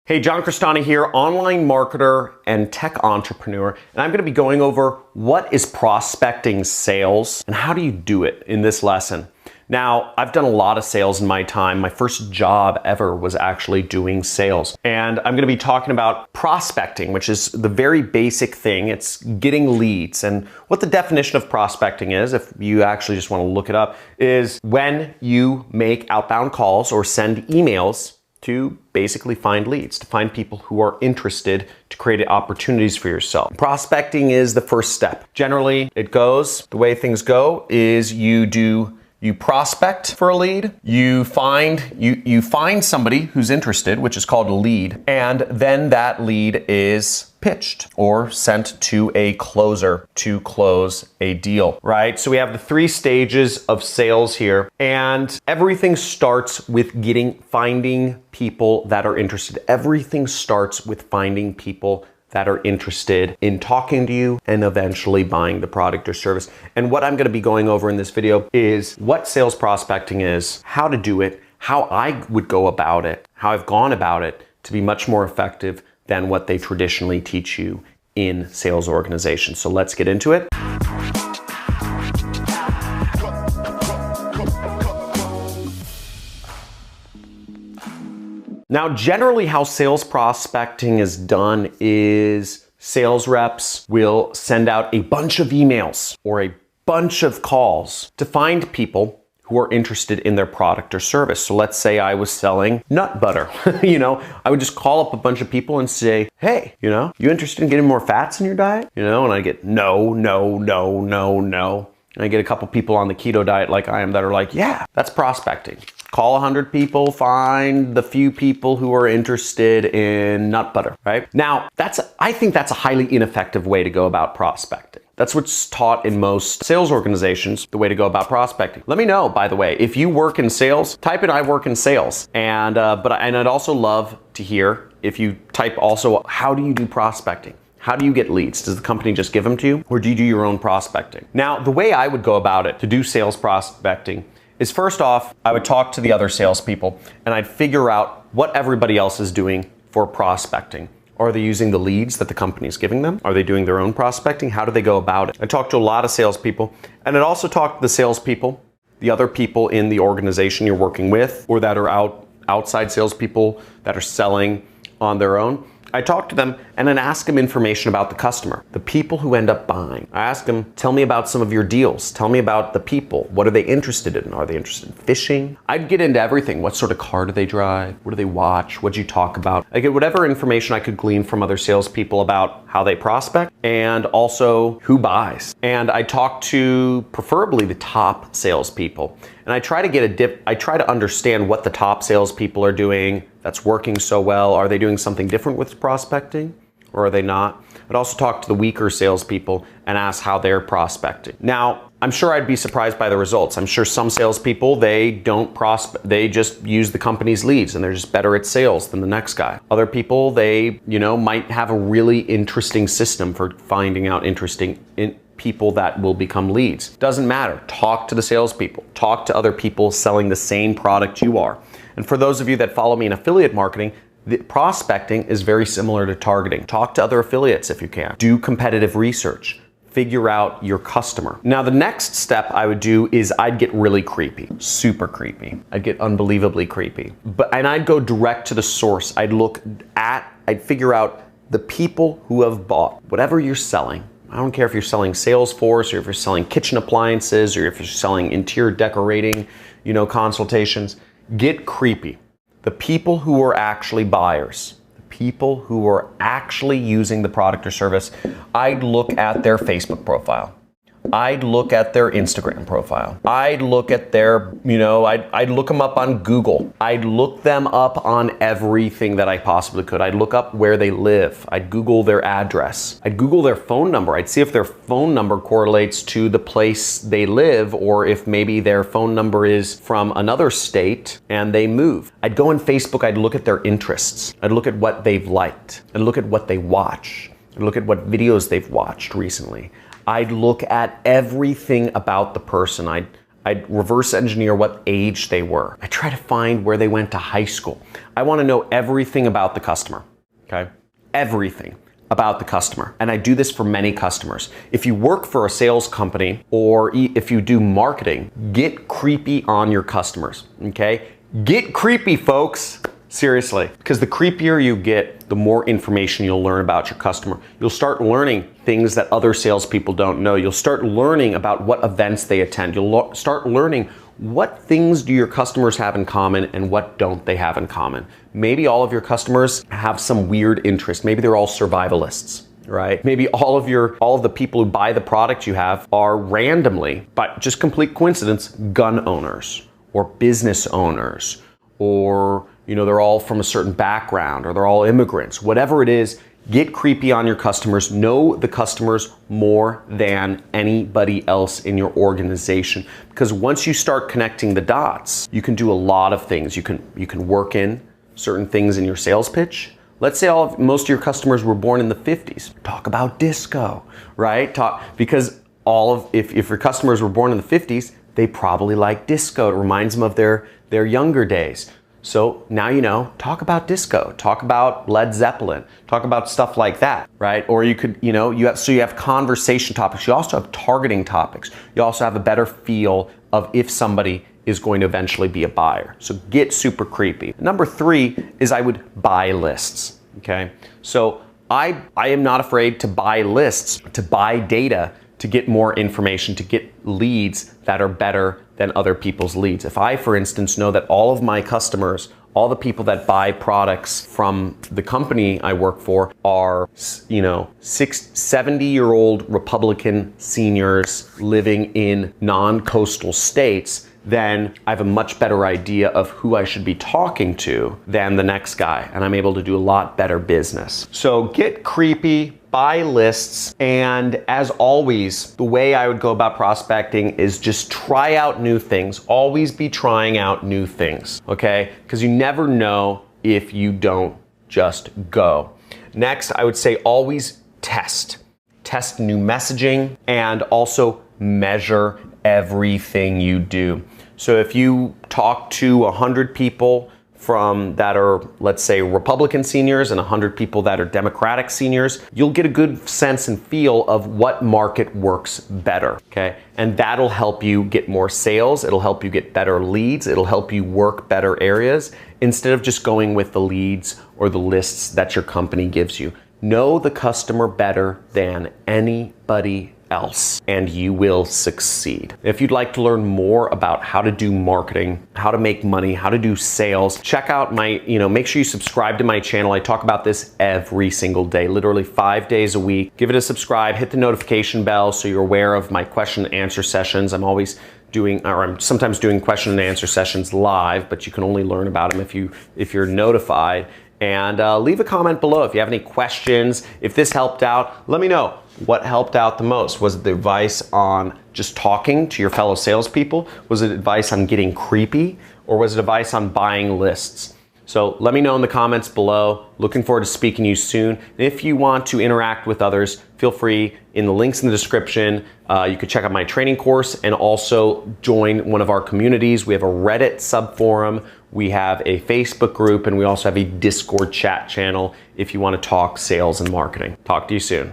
Hey, John Crestani here, online marketer and tech entrepreneur, and I'm going to be going over what is prospecting sales and how do you do it in this lesson. Now, I've done a lot of sales in my time. My first job ever was actually doing sales. And I'm going to be talking about prospecting, which is the very basic thing. It's getting leads. And what the definition of prospecting is, if you actually just want to look it up, is when you make outbound calls or send emails to basically find leads, to find people who are interested, to create opportunities for yourself. Prospecting is the first step. Generally, the way things go is you prospect for a lead, you find somebody who's interested, which is called a lead, and then that lead is pitched or sent to a closer to close a deal, right? So we have the three stages of sales here, and everything starts with finding people that are interested. Everything starts with finding people that are interested in talking to you and eventually buying the product or service. And what I'm going to be going over in this video is what sales prospecting is, how to do it, how I would go about it, how I've gone about it to be much more effective than what they traditionally teach you in sales organizations. So let's get into it. Now, generally how sales prospecting is done is sales reps will send out a bunch of emails or a bunch of calls to find people who are interested in their product or service. So let's say I was selling nut butter. I would just call up a bunch of people and say, hey, you interested in getting more fats in your diet? And I get no. And I get a couple people on the keto diet like I am that are like, yeah, that's prospecting. Call 100 people, find the few people who are interested in nut butter, right? Now, I think that's a highly ineffective way to go about prospecting. That's what's taught in most sales organizations, the way to go about prospecting. Let me know, by the way, if you work in sales, type in I work in sales. And I'd also love to hear if you type also, how do you do prospecting? How do you get leads? Does the company just give them to you, or do you do your own prospecting? Now, the way I would go about it to do sales prospecting is, first off, I would talk to the other salespeople and I'd figure out what everybody else is doing for prospecting. Are they using the leads that the company is giving them? Are they doing their own prospecting? How do they go about it? I talked to a lot of salespeople, and I'd also talk to the salespeople, the other people in the organization you're working with, or that are outside salespeople that are selling on their own. I talk to them and then ask them information about the customer, the people who end up buying. I ask them, tell me about some of your deals. Tell me about the people. What are they interested in? Are they interested in fishing? I'd get into everything. What sort of car do they drive? What do they watch? What do you talk about? I get whatever information I could glean from other salespeople about how they prospect and also who buys. And I talk to preferably the top salespeople. And I try to understand what the top salespeople are doing that's working so well. Are they doing something different with prospecting, or are they not? I'd also talk to the weaker salespeople and ask how they're prospecting. Now, I'm sure I'd be surprised by the results. I'm sure some salespeople, they don't prospect, they just use the company's leads and they're just better at sales than the next guy. Other people, they, might have a really interesting system for finding out people that will become leads. Doesn't matter. Talk to the salespeople. Talk to other people selling the same product you are. And for those of you that follow me in affiliate marketing, the prospecting is very similar to targeting. Talk to other affiliates if you can. Do competitive research. Figure out your customer. Now, the next step I would do is I'd get really creepy, super creepy. I'd get unbelievably creepy. And I'd go direct to the source. I'd figure out the people who have bought whatever you're selling. I don't care if you're selling Salesforce, or if you're selling kitchen appliances, or if you're selling interior decorating, consultations. Get creepy. The people who are actually buyers, the people who are actually using the product or service, I'd look at their Facebook profile. I'd look at their Instagram profile. I'd look at their, I'd look them up on Google. I'd look them up on everything that I possibly could. I'd look up where they live. I'd Google their address. I'd Google their phone number. I'd see if their phone number correlates to the place they live, or if maybe their phone number is from another state and they move. I'd go on Facebook. I'd look at their interests. I'd look at what they've liked. I'd look at what they watch. I'd look at what videos they've watched recently. I'd look at everything about the person. I reverse engineer what age they were. I try to find where they went to high school. I want to know everything about the customer, okay? Everything about the customer. And I do this for many customers. If you work for a sales company or if you do marketing, get creepy on your customers, okay? Get creepy, folks. Seriously, because the creepier you get, the more information you'll learn about your customer. You'll start learning things that other salespeople don't know. You'll start learning about what events they attend. You'll start learning what things do your customers have in common and what don't they have in common. Maybe all of your customers have some weird interest. Maybe they're all survivalists, right? Maybe all of the people who buy the product you have are randomly, by just complete coincidence, gun owners or business owners, or they're all from a certain background, or they're all immigrants. Whatever it is, get creepy on your customers. Know the customers more than anybody else in your organization. Because once you start connecting the dots, you can do a lot of things. You can work in certain things in your sales pitch. Let's say most of your customers were born in the 50s. Talk about disco, right? Because if your customers were born in the 50s, they probably like disco. It reminds them of their younger days. So now talk about disco, talk about Led Zeppelin, talk about stuff like that, right? Or you could, you have conversation topics. You also have targeting topics. You also have a better feel of if somebody is going to eventually be a buyer. So get super creepy. Number 3 is I would buy lists, okay? So I am not afraid to buy lists, to buy data, to get more information, to get leads that are better than other people's leads. If I, for instance, know that all of my customers, all the people that buy products from the company I work for are, 70-year-old Republican seniors living in non-coastal states, then I have a much better idea of who I should be talking to than the next guy, and I'm able to do a lot better business. So get creepy, buy lists, and as always, the way I would go about prospecting is just try out new things. Always be trying out new things, okay? Because you never know if you don't just go. Next, I would say always test. Test new messaging and also measure everything you do. So if you talk to 100 people that are, let's say, Republican seniors and 100 people that are Democratic seniors, you'll get a good sense and feel of what market works better, okay? And that'll help you get more sales, it'll help you get better leads, it'll help you work better areas instead of just going with the leads or the lists that your company gives you. Know the customer better than anybody else, and you will succeed. If you'd like to learn more about how to do marketing, how to make money, how to do sales, check out my, make sure you subscribe to my channel. I talk about this every single day, literally 5 days a week. Give it a subscribe, hit the notification bell so you're aware of my question and answer sessions. I'm sometimes doing question and answer sessions live, but you can only learn about them if you're notified. And leave a comment below if you have any questions. If this helped out, let me know. What helped out the most? Was it the advice on just talking to your fellow salespeople? Was it advice on getting creepy? Or was it advice on buying lists? So let me know in the comments below. Looking forward to speaking to you soon. And if you want to interact with others, feel free in the links in the description. You could check out my training course and also join one of our communities. We have a Reddit subforum, we have a Facebook group, and we also have a Discord chat channel if you want to talk sales and marketing. Talk to you soon.